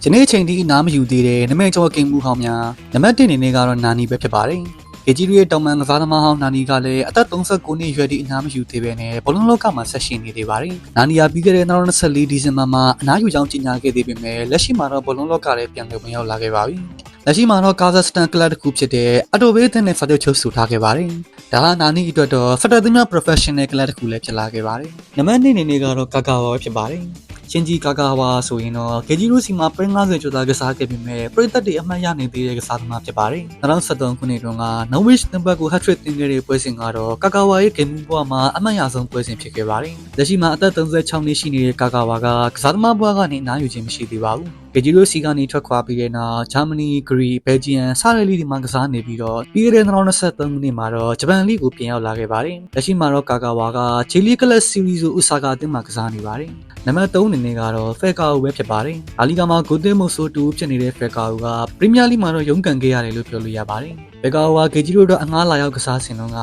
ဒီနေ့အချိန်ထိနားမယူသေးတဲ့နမဲကျော်ကင်မှုဟောင်းများနံပါတ်1အနေနဲ့ကတော့နာနီပဲဖြစ်ပါတယ်။ကေဂျီရီရဲ့တောင်ပန်ကစားသမားဟောင်းနာနီကလည်းအသက်39နှစ်ရွယ်သည့်အနားမယူသေးပဲနဲ့ဘောလုံးလောကမှာဆက်ရှိနေသေးပါတယ်။နာနီယာပြီးခဲ့တဲ့2024ဒီဇင်ဘာမှာအနားယူကြောင်းကြေညာခဲ့သေးပေမဲ့လက်ရှိမှာတော့ဘောလုံးလောကလည်းပြန်လည်ဝင်ရောက်လာခဲ့ပါပြီ။လက်ရှိမှာတော့ကာဇက်စတန်ကလပ်တစ်ခုဖြစ်တဲ့အတိုဘေးတဲ့နဲ့စာချုပ်ချုပ်ဆိုထားခဲ့ပါတယ်။ဒါဟာနာနီအတွက်တော့စတက်သမျှ professional ကလပ်တစ်ခုလည်းဖြစ်လာခဲ့ပါတယ်။နံပါတ်2အနေနဲ့ကတော့ကာကာဝါပဲဖြစ်ပါတယ်။ရှင်ဂျီကာကာဝါဆိုရင်တော့ဂေဂျီရိုစီမှာပရင်50ကျော်သားကစားခဲ့ပြီးမြဲပရိသတ်တွေအမှတ်ရနေသေးတဲ့ကစားသမားဖြစ်ပါတယ်။2013ခုနှစ်တုန်းက Norwich နံပါတ်ကို hat-trick တင်ခဲ့တဲ့ပွဲစဉ်ကတော့ကာကာဝါရဲ့ဂိမ်းမှုဘဝမှာအမှတ်ရဆုံးပွဲစဉ်ဖြစ်ခဲ့ပါတယ်။လက်ရှိမှာအသက်36နှစ်ရှိနေတဲ့ကာကာဝါကကစားသမားဘဝကနေနားယူခြင်းမရှိသေးပါဘူး။ဂေဂျီရိုစီကနေထွက်ခွာပြီးတဲ့နောက်ဂျာမနီ၊ဂရီ၊ဘယ်ဂျီယမ်စတဲ့လိတွေမှာကစားနေပြီးတော့ပြီးခဲ့တဲ့2023ခုနှစ်မှာတော့ဂျပန်လိကိုပြန်ရောက်လာခဲ့ပါတယ်။လက်ရှိမှာတော့ကာကာဝါကဂျီလီကလပ်စီရီဇိုဥဆာကာအသင်းမှာကစားနေပါတယ်။နံပါတ်3အနေနဲ့ကတော့ဖက်ကာအိုပဲဖြစ်ပါတယ်။လာလီဂါမှာဂိုတင်မိုဆိုတူဖြစ်နေတဲ့ဖက်ကာအိုကပရီးမီးယားလိမှာတော့ရုန်းကန်ခဲ့ရတယ်လို့ပြောလို့ရပါတယ်။ဖက်ကာအိုကဂေဂျီရိုတော့အငှားလာရောက်ကစားစဉ်တုန်းက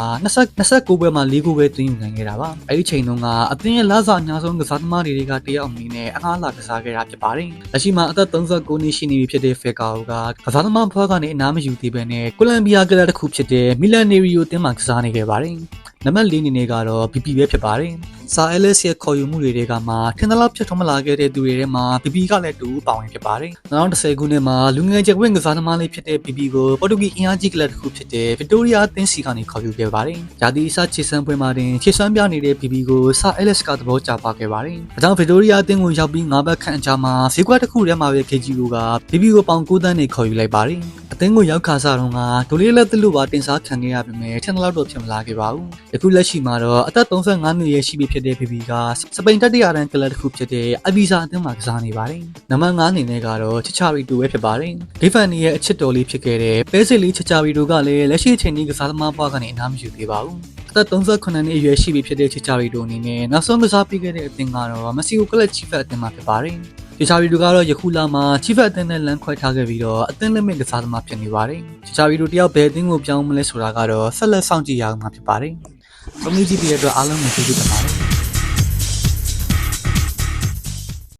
29ပွဲမှာ4ဂိုးပဲသွင်းယူနိုင်ခဲ့တာပါ။အဲဒီချိန်တုန်းကအသင်းရဲ့လဆအများဆုံးကစားသမားတွေကတယောက်အနေနဲ့အငှားလာကစားခဲ့တာဖြစ်ပါတယ်။လက်ရှိမှာအသက်39နှစ်ရှိနေပြီဖြစ်တဲ့ဖက်ကာအိုကကစားသမားဘွားကနေအနားမယူသေးဘဲနဲ့ကိုလံဘီယာကလပ်တစ်ခုဖြစ်တဲ့မီလန်နေရီယိုအသင်းမှာကစားနေခဲ့ပါတယ်။နံပါတ်4အနေနဲ့ကတော့ BP ပဲဖြစ်ပါတယ်။စာ LS ရဲ့ခေါ်ယူမှုတွေကမှထင်သလောက်ဖြစ်ထွန်းမလာခဲ့တဲ့သူတွေထဲမှာ BP ကလည်းတူပါဝင်ဖြစ်ပါတယ်။2010ခုနှစ်မှာလူငယ်ကျဝင်ကစားသမားလေးဖြစ်တဲ့ BP ကိုပေါ်တူဂီအင်အားကြီးကလပ်တစ်ခုဖြစ်တဲ့ Victoria အသင်းစီကနေခေါ်ယူခဲ့ပါတယ်။ဂျာတီအစခြေစမ်းပွဲမှာတင်ခြေစွမ်းပြနေတဲ့ BP ကိုစာ LS ကသဘောကျပါခဲ့ပါတယ်။ဒါကြောင့် Victoria အသင်းကိုရောက်ပြီး9ဘက်ခန့်အကြာမှာဈေးကွက်တစ်ခုထဲမှာပဲ KG က BP ကိုပေါင်9သန်းနဲ့ခေါ်ယူလိုက်ပါတယ်။အသင်းကိုရောက်ခါစားတော့ကဒိုလေးလက်သလို့ပါတင်စားခံခဲ့ရပေမဲ့ထင်သလောက်တော့ဖြစ်မလာခဲ့ပါဘူး။အခုလက်ရှိမှာတော့အသက်35နှစ်ရဲ့ရှိပြီဖြစ်တဲ့ BP ကစပိန်တတိယတန်းကလပ်တစ်ခုဖြစ်တဲ့အဗီဇာအသင်းမှာကစားနေပါတယ်။နံပါတ်5အနေနဲ့ကတော့ချစ်ချာရီတူပဲဖြစ်ပါတယ်။ဒေဖန်နီရဲ့အချစ်တော်လေးဖြစ်ခဲ့တဲ့ပဲစစ်လေးချစ်ချာရီတူကလည်းလက်ရှိအချိန်ကြီးကစားသမားဘွားကနေအနားမယူသေးပါဘူး။အသက်38နှစ်အရွယ်ရှိပြီဖြစ်တဲ့ချစ်ချာရီတူအနေနဲ့နောက်ဆုံးကစားပြီးခဲ့တဲ့အသင်းကတော့မက်ဆီကိုကလပ်ချီဖက်အသင်းမှာဖြစ်ပါတယ်။ချီချာရီတူကတော့ယခုလမှာချီဖက်အသင်းနဲ့လမ်းခွဲထားခဲ့ပြီးတော့အသင်းလက်မင့်ကစားသမားဖြစ်နေပါတယ်။ချီချာရီတူတယောက်ဘယ်အသင်းကိုပြောင်းမလဲဆိုတာကတော့ဆက်လက်စောင့်ကြည့်ရအောင်မှာဖြစ်ပါတယ်။ပရိုမီဂျီပီရဲ့အတွက်အားလုံးကိုကျေးဇူးတင်ပါတယ်